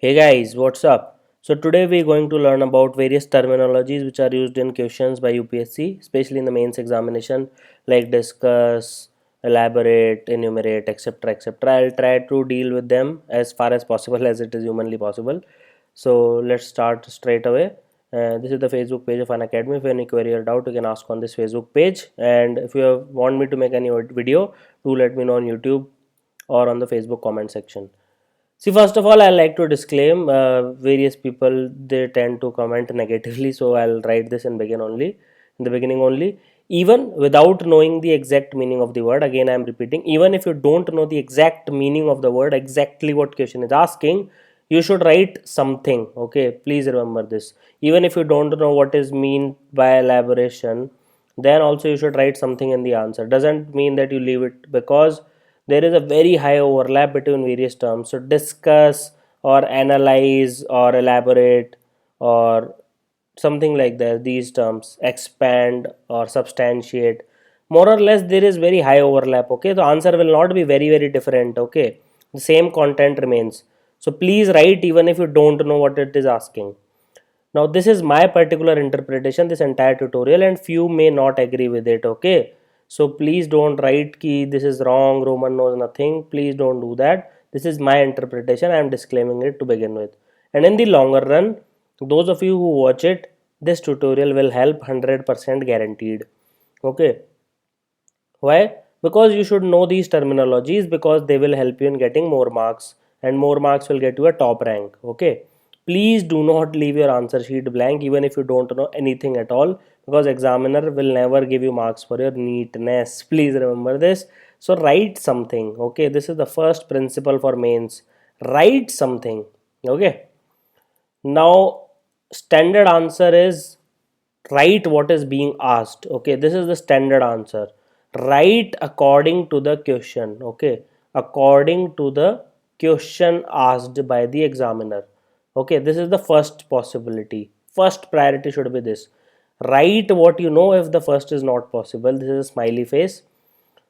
Hey guys, what's up? So today we're going to learn about various terminologies which are used in questions by UPSC, especially in the mains examination, like discuss, elaborate, enumerate, etc. etc. I'll try to deal with them as far as possible as it is humanly possible. So let's start straight away. This is the Facebook page of an academy. If you have any query or doubt, you can ask on this Facebook page. And if you want me to make any video, do let me know on YouTube or on the Facebook comment section. See, first of all, I like to disclaim various people they tend to comment negatively, so I'll write this in the beginning only. Even without knowing the exact meaning of the word, again I'm repeating, even if you don't know the exact meaning of the word, exactly what question is asking, you should write something. Okay, please remember this. Even if you don't know what is mean by elaboration, then also you should write something in the answer. Doesn't mean that you leave it, because there is a very high overlap between various terms. So discuss or analyze or elaborate or something like that, these terms, expand or substantiate, more or less there is very high overlap. Okay, the answer will not be very different. Okay, the same content remains. So please write even if you don't know what it is asking. Now this is my particular interpretation, this entire tutorial, and few may not agree with it. Okay, so please don't write ki this is wrong, Roman knows nothing. Please don't do that. This is my interpretation. I am disclaiming it to begin with. And in the longer run, those of you who watch it, this tutorial will help 100% guaranteed. Okay, why? Because you should know these terminologies, because they will help you in getting more marks, and more marks will get you a top rank. Okay, please do not leave your answer sheet blank even if you don't know anything at all, because examiner will never give you marks for your neatness. Please remember this. So write something. Okay, this is the first principle for mains. Write something. Okay, now standard answer is write what is being asked. Okay, this is the standard answer. Write according to the question. Okay, according to the question asked by the examiner. Okay, this is the first possibility. First priority should be this. Write what you know. If the first is not possible, this is a smiley face.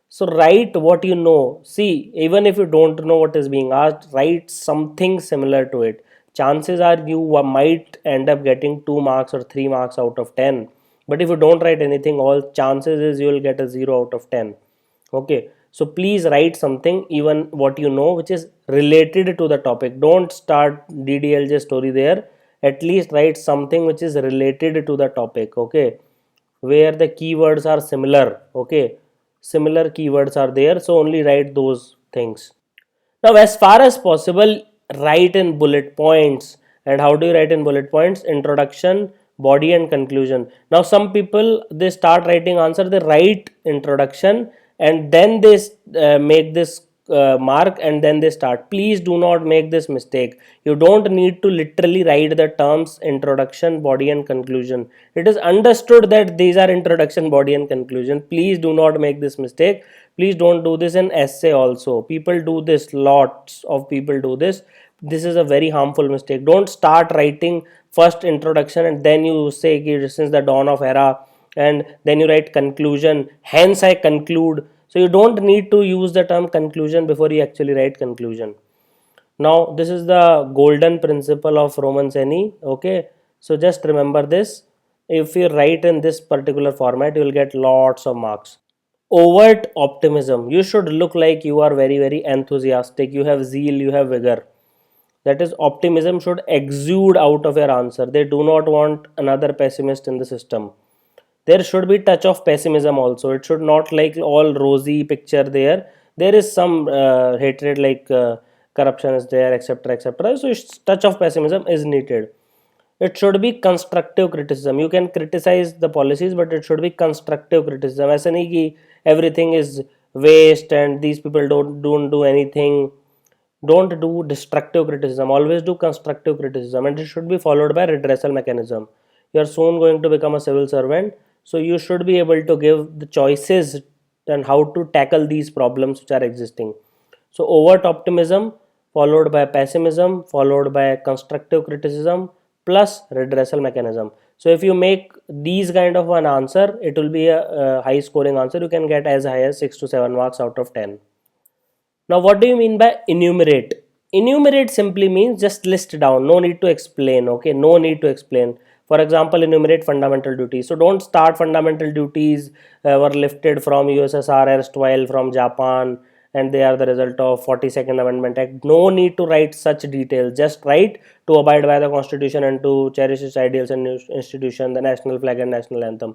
So write what you know. See, even if you don't know what is being asked, write something similar to it. Chances are you might end up getting 2 marks or 3 marks out of 10. But if you don't write anything, all chances is you will get a 0 out of 10. Okay, so please write something, even what you know, which is related to the topic. Don't start DDLJ story there. At least write something which is related to the topic. Okay, where the keywords are similar. Okay, similar keywords are there, so only write those things. Now as far as possible, write in bullet points. And how do you write in bullet points? Introduction, body and conclusion. Now some people, they start writing answer, they write introduction and then they make this mark and then they start. Please do not make this mistake. You don't need to literally write the terms introduction, body and conclusion. It is understood that these are introduction, body and conclusion. Please do not make this mistake. Please don't do this in essay also. People do this, lots of people do this. This is a very harmful mistake. Don't start writing first introduction and then you say since the dawn of era, and then you write conclusion, hence I conclude. So you don't need to use the term conclusion before you actually write conclusion. Now this is the golden principle of Roman Saini. Okay, so just remember this. If you write in this particular format, you will get lots of marks. Overt optimism. You should look like you are very enthusiastic, you have zeal, you have vigor. That is, optimism should exude out of your answer. They do not want another pessimist in the system. There should be touch of pessimism also. It should not like all rosy picture there. There is some hatred, like corruption is there, etc etc. So touch of pessimism is needed. It should be constructive criticism. You can criticize the policies, but it should be constructive criticism. ऐसा नहीं कि everything is waste and these people don't do anything. Don't do destructive criticism. Always do constructive criticism, and it should be followed by redressal mechanism. You are soon going to become a civil servant, so you should be able to give the choices and how to tackle these problems which are existing. So overt optimism followed by pessimism followed by constructive criticism plus redressal mechanism. So if you make these kind of an answer, it will be a high scoring answer. You can get as high as 6 to 7 marks out of 10. Now what do you mean by enumerate? Enumerate simply means just list down, no need to explain. Okay, no need to explain. For example, enumerate fundamental duties. So don't start fundamental duties were lifted from USSR erstwhile from Japan, and they are the result of 42nd Amendment Act. No need to write such details. Just write to abide by the Constitution and to cherish its ideals and institution, the national flag and national anthem.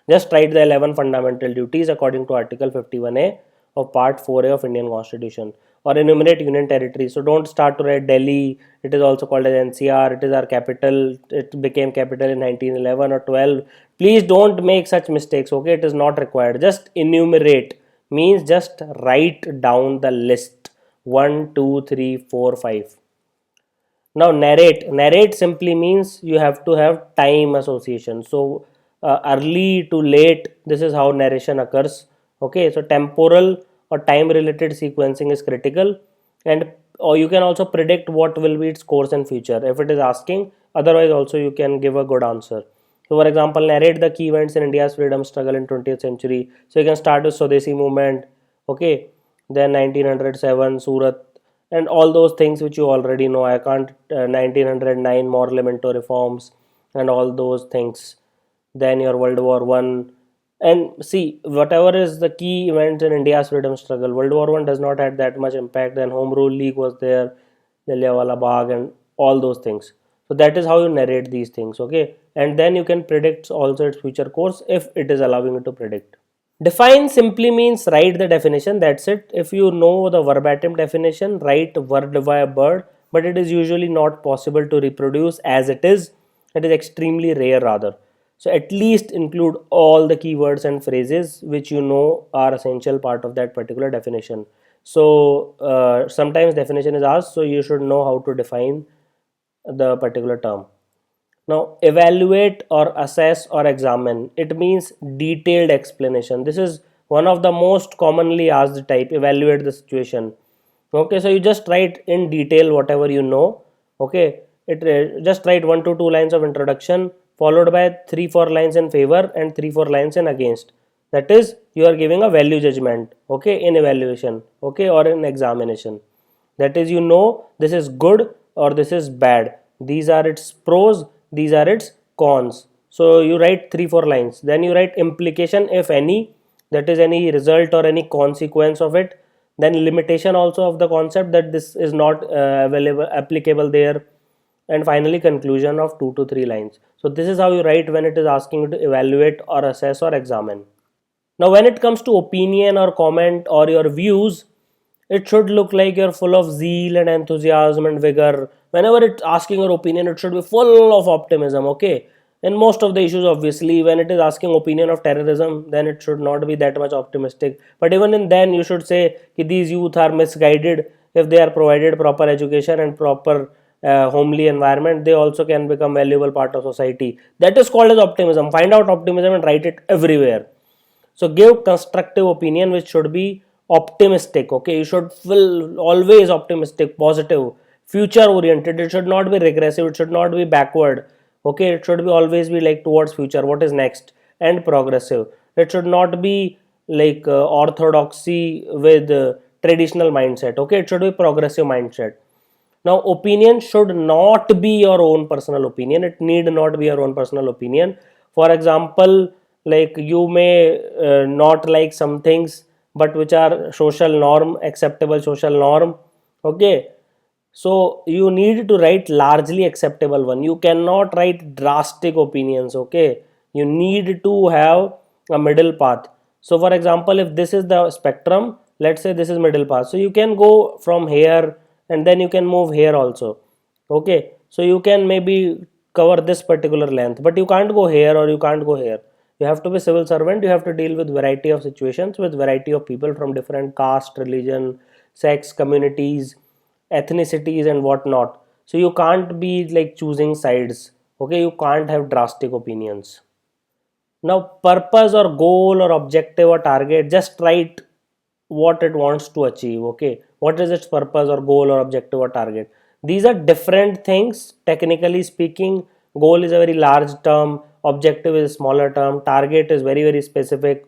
Just write the 11 fundamental duties according to Article 51A of Part 4A of Indian Constitution, or enumerate union territories. So don't start to write Delhi. It is also called as NCR. It is our capital. It became capital in 1911 or 12. Please don't make such mistakes. Okay, it is not required. Just enumerate means just write down the list 1, 2, 3, 4, 5. Now narrate simply means you have to have time association. So early to late, this is how narration occurs. Okay, so temporal or time related sequencing is critical, and or you can also predict what will be its course in future if it is asking. Otherwise also you can give a good answer. So for example, narrate the key events in India's freedom struggle in 20th century. So you can start with Swadeshi movement. Okay, then 1907 Surat, and all those things which you already know. I can't 1909 Morlemento reforms and all those things. Then your World War One, and see whatever is the key events in India's freedom struggle. World War One does not have that much impact. Then Home Rule League was there, Jallianwala Bagh, and all those things. So that is how you narrate these things. Okay, and then you can predict also its future course if it is allowing you to predict. Define simply means write the definition, that's it. If you know the verbatim definition, write word by word, but it is usually not possible to reproduce as it is. It is extremely rare rather. So at least include all the keywords and phrases which you know are essential part of that particular definition. So sometimes definition is asked, so you should know how to define the particular term. Now, evaluate or assess or examine. It means detailed explanation. This is one of the most commonly asked type. Evaluate the situation. Okay, so you just write in detail whatever you know. Okay, it just write 1 to 2 lines of introduction followed by 3 4 lines in favor and 3 4 lines in against. That is, you are giving a value judgment. Okay, in evaluation. Okay, or in examination. That is, you know this is good or this is bad. These are its pros, these are its cons. So you write 3 4 lines. Then you write implication, if any, that is any result or any consequence of it. Then limitation also of the concept, that this is not available applicable there. And finally conclusion of 2 to 3 lines. So this is how you write when it is asking you to evaluate or assess or examine. Now when it comes to opinion or comment or your views, it should look like you're full of zeal and enthusiasm and vigor. Whenever it's asking your opinion, it should be full of optimism. Okay, in most of the issues, obviously, when it is asking opinion of terrorism, then it should not be that much optimistic. But even in then, you should say that these youth are misguided. If they are provided proper education and proper homely environment, they also can become valuable part of society. That is called as optimism. Find out optimism and write it everywhere. So give constructive opinion which should be optimistic. Okay, you should feel always optimistic, positive, future oriented. It should not be regressive, it should not be backward. Okay, it should be always be like towards future, what is next, and progressive. It should not be like orthodoxy with traditional mindset. Okay, it should be progressive mindset. Now opinion should not be your own personal opinion. It need not be your own personal opinion. For example, like you may not like some things, but which are social norm, acceptable social norm. Okay, so you need to write largely acceptable one. You cannot write drastic opinions. Okay, you need to have a middle path. So for example, if this is the spectrum, let's say this is middle path, so you can go from here and then you can move here also. Okay, so you can maybe cover this particular length, but you can't go here or you can't go here. You have to be civil servant. You have to deal with variety of situations with variety of people from different caste, religion, sex, communities, ethnicities and whatnot. So you can't be like choosing sides. Okay, you can't have drastic opinions. Now purpose or goal or objective or target, just write what it wants to achieve. Okay, what is its purpose or goal or objective or target? These are different things. Technically speaking, goal is a very large term, objective is a smaller term, target is very specific.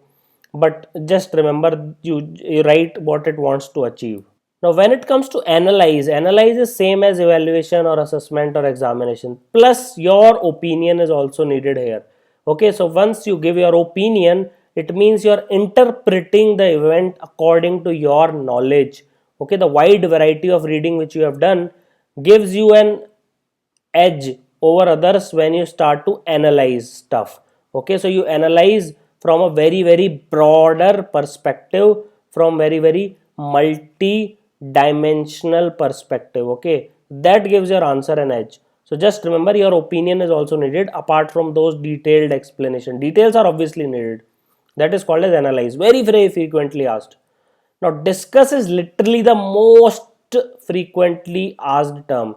But just remember, you write what it wants to achieve. Now, when it comes to analyze is same as evaluation or assessment or examination. Plus, your opinion is also needed here. Okay, so once you give your opinion, it means you're interpreting the event according to your knowledge. Okay, the wide variety of reading which you have done gives you an edge over others when you start to analyze stuff. Okay, so you analyze from a very broader perspective, from very multi dimensional perspective. Okay, that gives your answer an edge. So just remember, your opinion is also needed apart from those detailed explanation. Details are obviously needed. That is called as analyze, very frequently asked. Now, discuss is literally the most frequently asked term.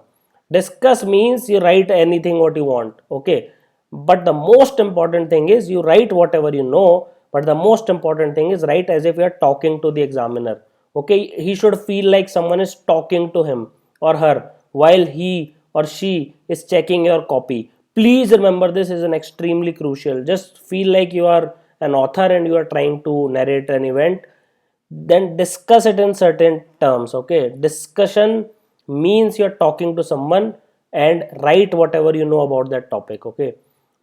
Discuss means you write anything what you want, okay? But the most important thing is you write whatever you know, but the most important thing is write as if you are talking to the examiner, okay? He should feel like someone is talking to him or her while he or she is checking your copy. Please remember, this is an extremely crucial. Just feel like you are an author and you are trying to narrate an event, then discuss it in certain terms. Okay, discussion means you're talking to someone, and write whatever you know about that topic. Okay,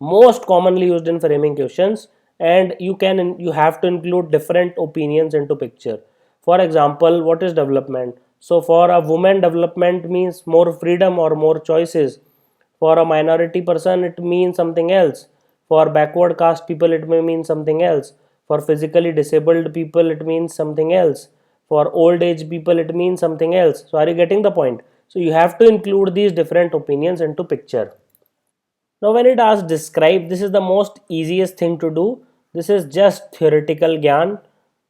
most commonly used in framing questions, and you have to include different opinions into picture. For example, what is development? So for a woman, development means more freedom or more choices. For a minority person, it means something else. For backward caste people, it may mean something else. For physically disabled people, it means something else. For old age people, it means something else. So are you getting the point? So you have to include these different opinions into picture. Now when it asks describe, this is the most easiest thing to do. This is just theoretical gyan.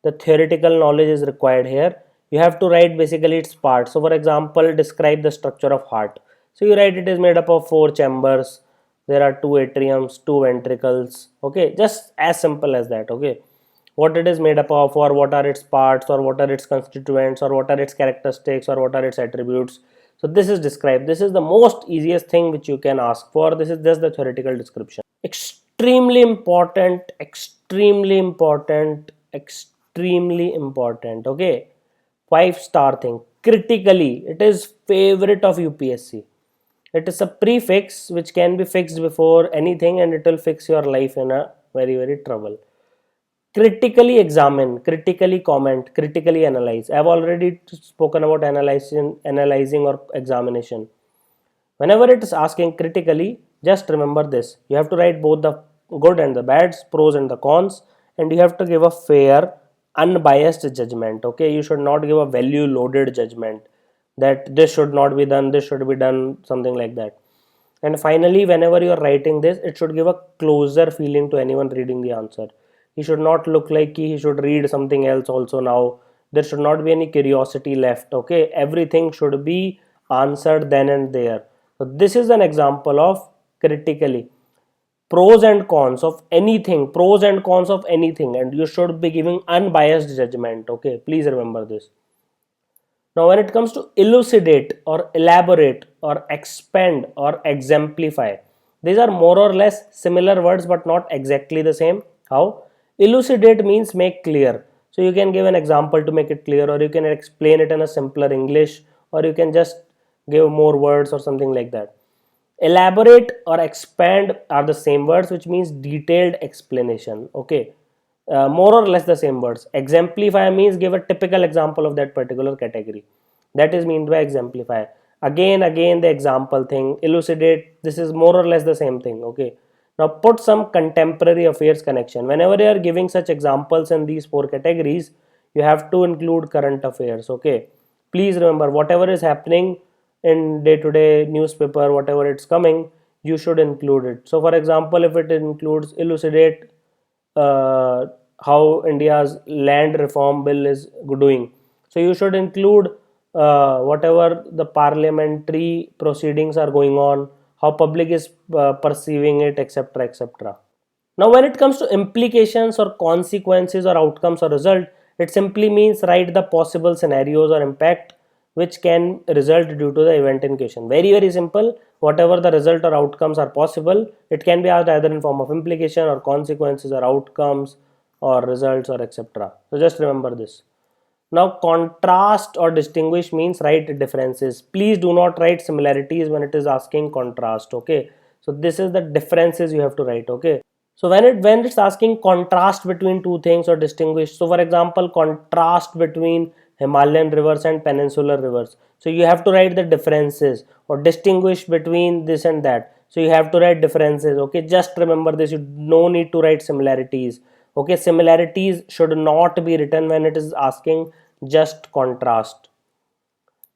The theoretical knowledge is required here. You have to write basically its parts. So for example, describe the structure of heart. So you write it is made up of 4 chambers. There are 2 atriums, 2 ventricles. Okay, just as simple as that. Okay, what it is made up of, or what are its parts, or what are its constituents, or what are its characteristics, or what are its attributes. So this is described. This is the most easiest thing which you can ask for. This is just the theoretical description. Extremely important, extremely important, extremely important. Okay, 5-star thing. Critically, it is favorite of UPSC. It is a prefix which can be fixed before anything, and it will fix your life in a very trouble. Critically examine, critically comment, critically analyze. I have already spoken about analyzing or examination. Whenever it is asking critically, just remember this. You have to write both the good and the bads, pros and the cons, and you have to give a fair, unbiased judgment. Okay, you should not give a value loaded judgment that this should not be done, this should be done, something like that. And finally, whenever you are writing this, it should give a closer feeling to anyone reading the answer. He should not look like he should read something else also now. There should not be any curiosity left. Okay, everything should be answered then and there. So this is an example of critically. Pros and cons of anything, pros and cons of anything, and you should be giving unbiased judgment. Okay, please remember this. Now, when it comes to elucidate or elaborate or expand or exemplify, these are more or less similar words but not exactly the same. How? Elucidate means make clear. So you can give an example to make it clear, or you can explain it in a simpler English, or you can just give more words or something like that. Elaborate or expand are the same words, which means detailed explanation. Okay, more or less the same words. Exemplify means give a typical example of that particular category. That is meant by exemplify. Again the example thing. Elucidate, this is more or less the same thing. Okay, now put some contemporary affairs connection. Whenever you are giving such examples in these 4 categories, you have to include current affairs. Okay, please remember, whatever is happening in day-to-day newspaper, whatever it's coming, you should include it. So for example, if it includes elucidate uh, how India's land reform bill is doing, so you should include whatever the parliamentary proceedings are going on, how public is perceiving it, etc, etc. Now, when it comes to implications or consequences or outcomes or result, it simply means write the possible scenarios or impact which can result due to the event in question. Very simple. Whatever the result or outcomes are possible, it can be asked either in form of implication or consequences or outcomes or results or etc. So just remember this. Now contrast or distinguish means write differences. Please do not write similarities when it is asking contrast. Okay, so this is the differences you have to write. Okay, so when it's asking contrast between two things or distinguish, so for example contrast between Himalayan rivers and peninsular rivers, so you have to write the differences, or distinguish between this and that, so you have to write differences. Okay, just remember this, you no need to write similarities. Okay, similarities should not be written when it is asking just contrast.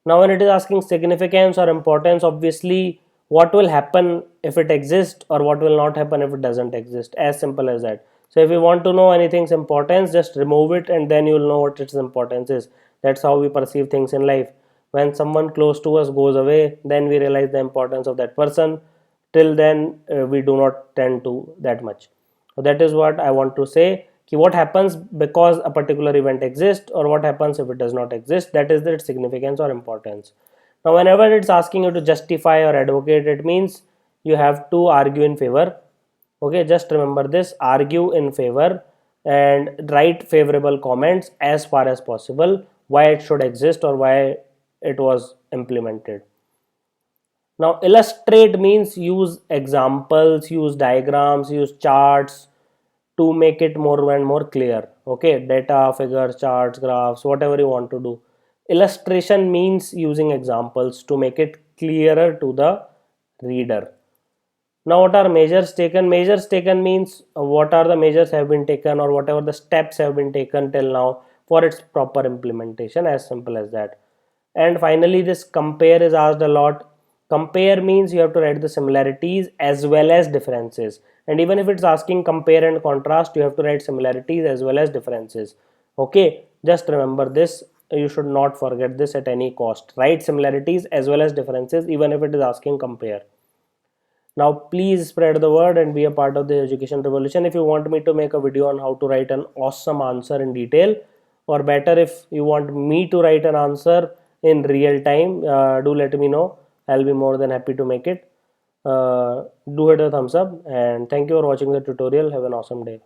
Now when it is asking significance or importance, obviously what will happen if it exists or what will not happen if it doesn't exist, as simple as that. So if you want to know anything's importance, just remove it and then you will know what its importance is. That's how we perceive things in life. When someone close to us goes away, then we realize the importance of that person. Till then we do not tend to that much. So that is what I want to say, कि what happens because a particular event exists or what happens if it does not exist, that is its significance or importance. Now whenever it's asking you to justify or advocate, it means you have to argue in favor. Okay, just remember this, argue in favor and write favorable comments as far as possible, why it should exist or why it was implemented. Now illustrate means use examples, use diagrams, use charts to make it more and more clear. Okay, data, figures, charts, graphs, whatever you want to do. Illustration means using examples to make it clearer to the reader. Now what are measures taken? Measures taken means what are the measures have been taken or whatever the steps have been taken till now for its proper implementation, as simple as that. And finally this compare is asked a lot. Compare means you have to write the similarities as well as differences, and even if it's asking compare and contrast, you have to write similarities as well as differences. Okay, just remember this, you should not forget this at any cost. Write similarities as well as differences even if it is asking compare. Now please spread the word and be a part of the education revolution. If you want me to make a video on how to write an awesome answer in detail, or better if you want me to write an answer in real time, do let me know. I'll be more than happy to make it. Do hit a thumbs up and thank you for watching the tutorial. Have an awesome day.